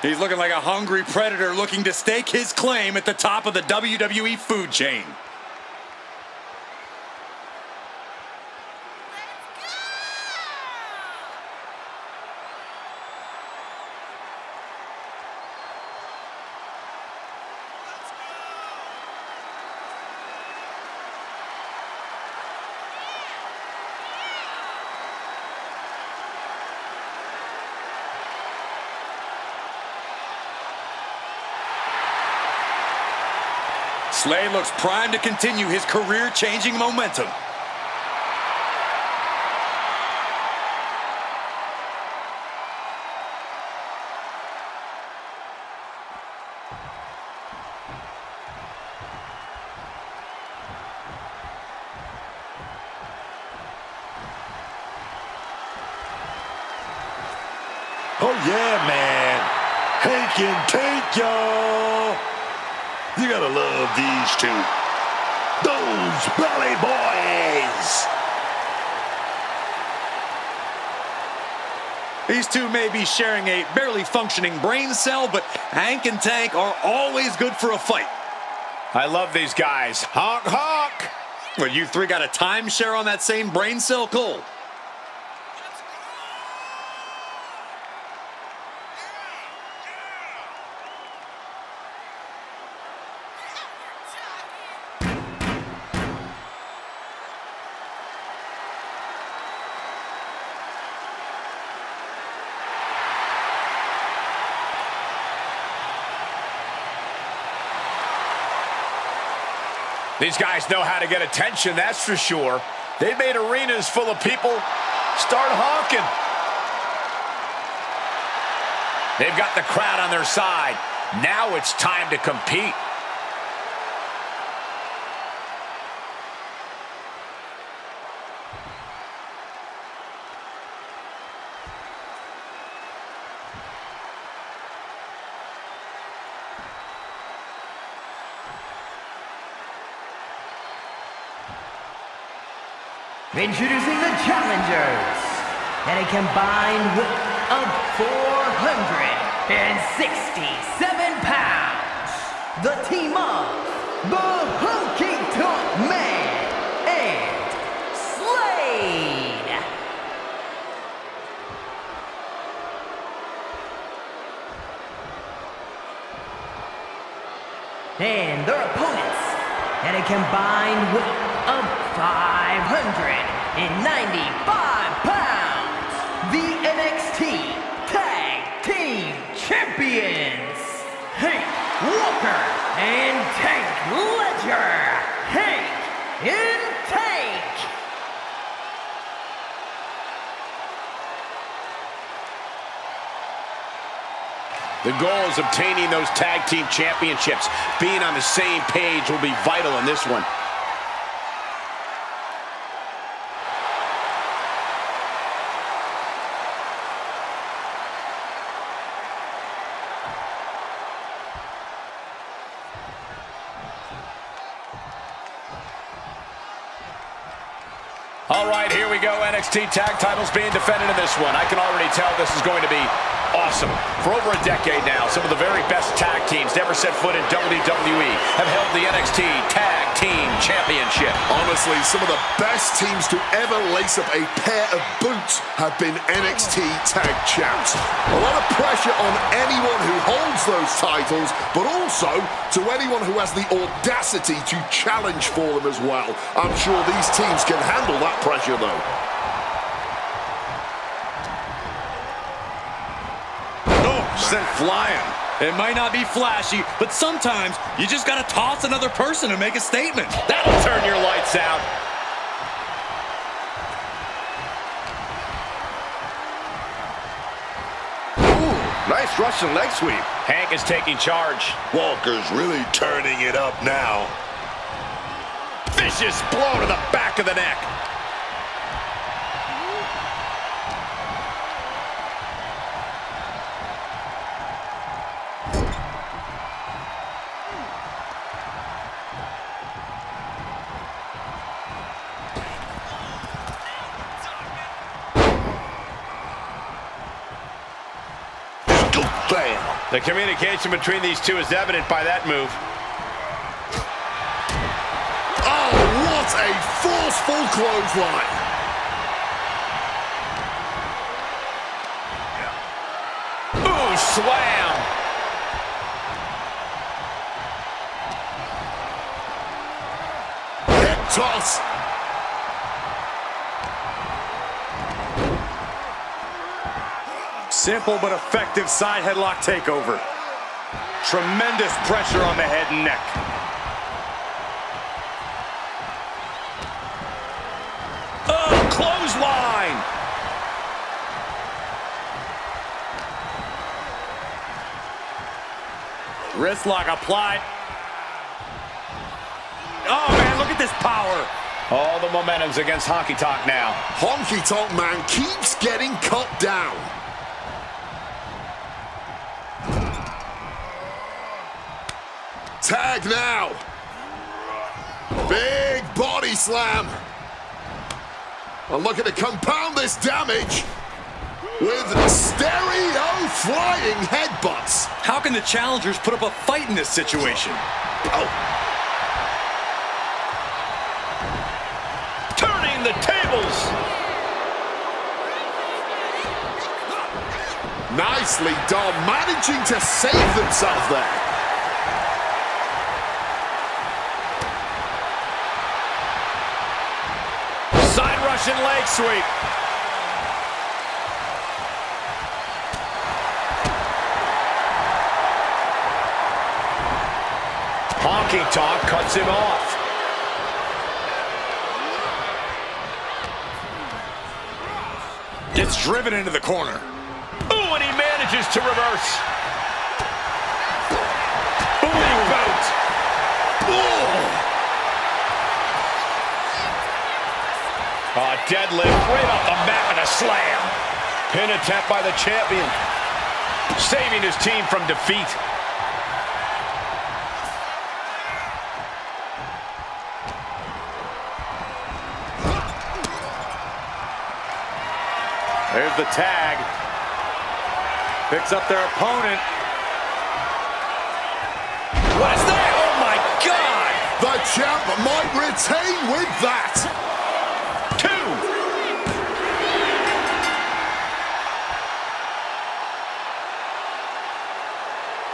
He's looking like a hungry predator looking to stake his claim at the top of the WWE food chain. Slade looks primed to continue his career-changing momentum. Oh yeah, man. Hank and Tank, y'all. You gotta love these two. Those Belly Boys. These two may be sharing a barely functioning brain cell, but Hank and Tank are always good for a fight. I love these guys. Honk, honk. Well, you three got a timeshare on that same brain cell, Cole? These guys know how to get attention, that's for sure. They've made arenas full of people start honking. They've got the crowd on their side. Now it's time to compete. Introducing the challengers at a combined weight of 467 pounds. The team of the Honky Tonk Man and Slade. And their opponents at a combined weight of 595 pounds, the NXT Tag Team Champions, Hank Walker and Tank Ledger. Hank and Tank. The goal is obtaining those tag team championships. Being on the same page will be vital in this one. right, here we go. NXT tag titles being defended in this one. I can already tell this is going to be awesome. For over a decade now, some of the very best tag teams to ever set foot in WWE have held the NXT Tag Team Championship. Honestly, some of the best teams to ever lace up a pair of boots have been NXT Tag Champs. A lot of pressure on anyone who holds those titles, but also to anyone who has the audacity to challenge for them as well. I'm sure these teams can handle that pressure, though. Sent flying. It might not be flashy, but sometimes you just gotta toss another person and make a statement. That'll turn your lights out. Ooh, nice Russian leg sweep. Hank is taking charge. Walker's really turning it up now. Vicious blow to the back of the neck. Bam. The communication between these two is evident by that move. Oh, what a forceful clothesline. Ooh, slam. Hip toss. Simple but effective side headlock takeover. Tremendous pressure on the head and neck. Oh, clothesline. Wrist lock applied. Oh, man, look at this power. All the momentum's against Honky Tonk now. Honky Tonk Man keeps getting cut down. Tag now. Big body slam. And looking to compound this damage with stereo flying headbutts. How can the challengers put up a fight in this situation? Oh, Turning the tables. nicely done, managing to save themselves there. Side Russian leg sweep. Honky Tonk cuts him off. Gets driven into the corner. Ooh, and he manages to reverse. Booty boot. Deadlift right off the mat with a slam. Pin attempt by the champion. Saving his team from defeat. There's the tag. Picks up their opponent. What is that? Oh my God! The champ might retain with that.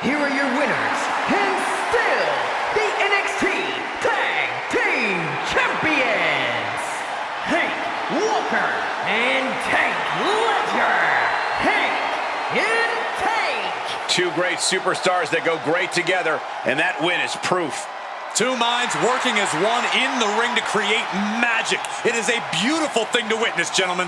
Here are your winners, and still the NXT Tag Team Champions, Hank Walker and Tank Ledger. Hank and Tank. Two great superstars that go great together, and that win is proof. Two minds working as one in the ring to create magic. It is a beautiful thing to witness, gentlemen.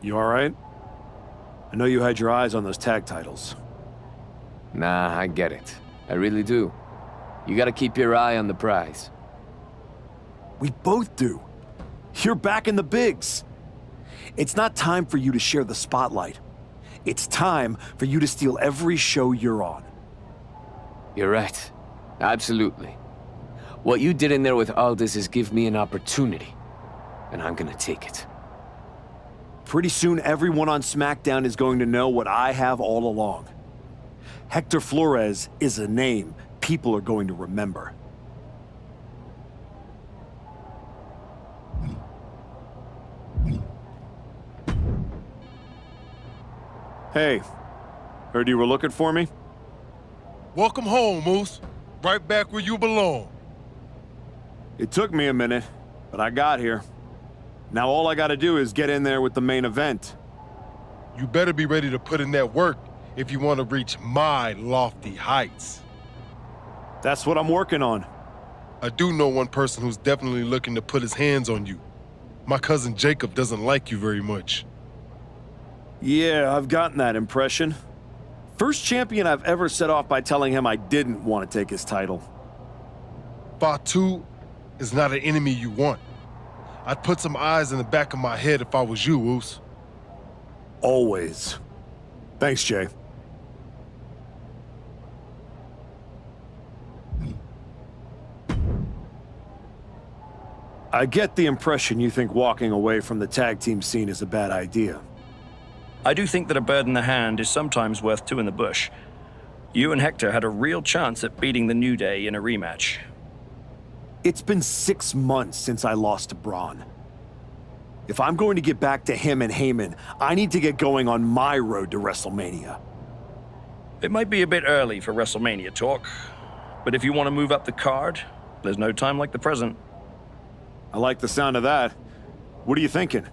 You all right? I know you had your eyes on those tag titles. Nah, I get it. I really do. You gotta keep your eye on the prize. We both do. You're back in the bigs. It's not time for you to share the spotlight. It's time for you to steal every show you're on. You're right. Absolutely. What you did in there with Aldis is give me an opportunity, and I'm gonna take it. Pretty soon, everyone on SmackDown is going to know what I have all along. Hector Flores is a name people are going to remember. Hey, heard you were looking for me? Welcome home, Moose. Right back where you belong. It took me a minute, but I got here. Now all I gotta do is get in there with the main event. You better be ready to put in that work if you want to reach my lofty heights. That's what I'm working on. I do know one person who's definitely looking to put his hands on you. My cousin Jacob doesn't like you very much. Yeah, I've gotten that impression. First champion I've ever set off by telling him I didn't want to take his title. Fatu is not an enemy you want. I'd put some eyes in the back of my head if I was you, Oos. Always. Thanks, Jay. I get the impression you think walking away from the tag team scene is a bad idea. I do think that a bird in the hand is sometimes worth two in the bush. You and Hector had a real chance at beating the New Day in a rematch. It's been 6 months since I lost to Braun. If I'm going to get back to him and Heyman, I need to get going on my road to WrestleMania. It might be a bit early for WrestleMania talk, but if you want to move up the card, there's no time like the present. I like the sound of that. What are you thinking?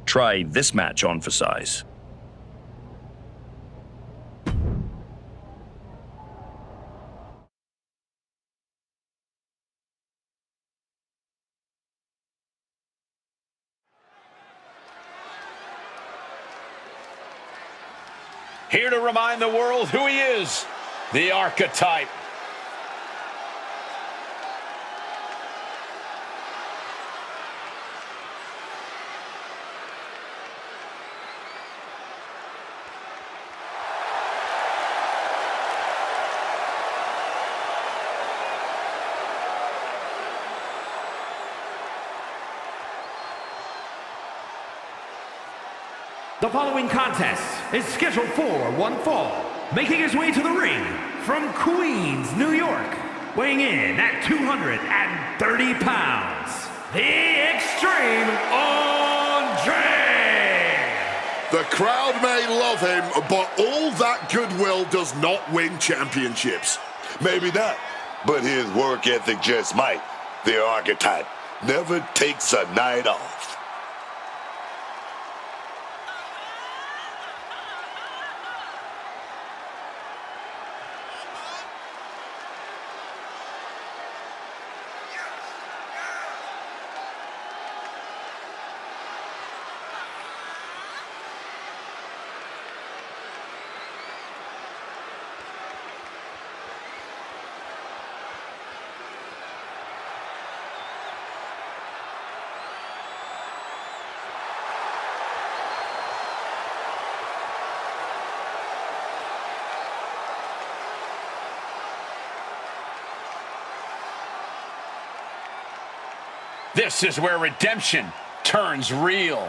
Try this match on for size. Here to remind the world who he is, the archetype. The following contest is scheduled for one fall. Making his way to the ring from Queens, New York, weighing in at 230 pounds, the Extreme Andre! The crowd may love him, but all that goodwill does not win championships. Maybe not, but his work ethic just might. The archetype never takes a night off. This is where redemption turns real.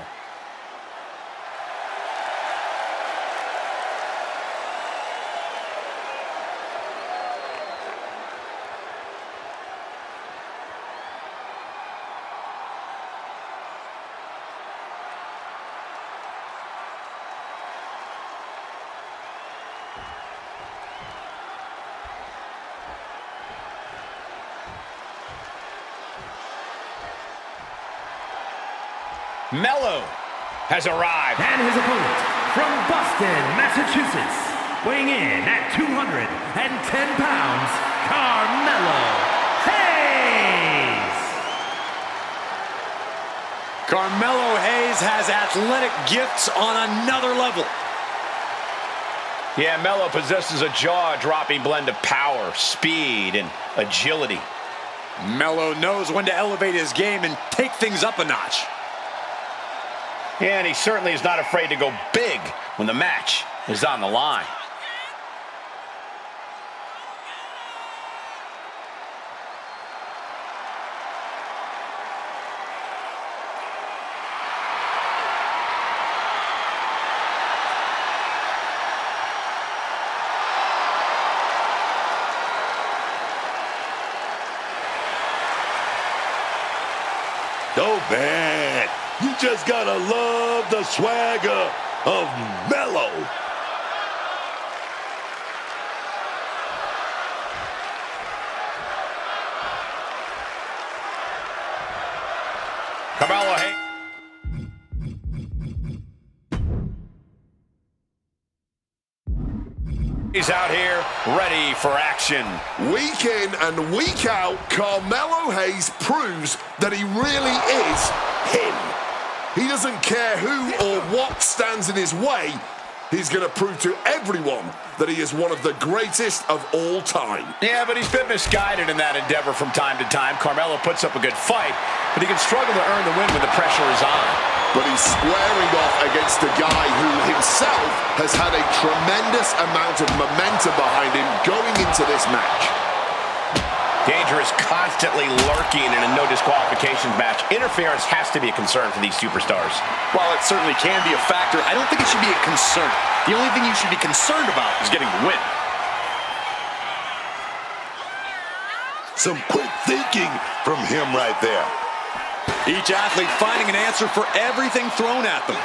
Mello has arrived. And his opponent, from Boston, Massachusetts, weighing in at 210 pounds, Carmelo Hayes. Carmelo Hayes has athletic gifts on another level. Yeah, Melo possesses a jaw-dropping blend of power, speed, and agility. Melo knows when to elevate his game and take things up a notch. Yeah, and he certainly is not afraid to go big when the match is on the line. Oh, man. You just gotta love the swagger of Melo. Carmelo Hayes. He's out here ready for action. Week in and week out, Carmelo Hayes proves that he really is him. He doesn't care who or what stands in his way. He's going to prove to everyone that he is one of the greatest of all time. Yeah, but he's been misguided in that endeavor from time to time. Carmelo puts up a good fight, but he can struggle to earn the win when the pressure is on. But he's squaring off against a guy who himself has had a tremendous amount of momentum behind him going into this match. Danger is constantly lurking in a no disqualifications match. Interference has to be a concern for these superstars. While it certainly can be a factor, I don't think it should be a concern. The only thing you should be concerned about is getting the win. Some quick thinking from him right there. Each athlete finding an answer for everything thrown at them.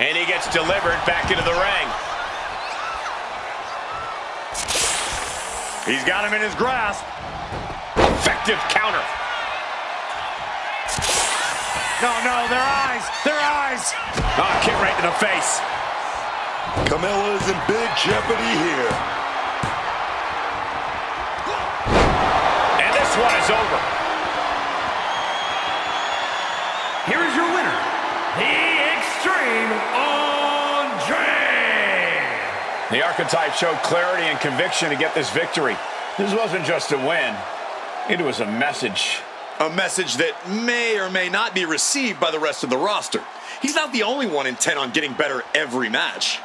And he gets delivered back into the ring. He's got him in his grasp. Effective counter. No, their eyes. Oh, kick right to the face. Carmelo is in big jeopardy here. And this one is over. Here is your winner, the Extreme Andre. The archetype showed clarity and conviction to get this victory. This wasn't just a win. It was a message. A message that may or may not be received by the rest of the roster. He's not the only one intent on getting better every match.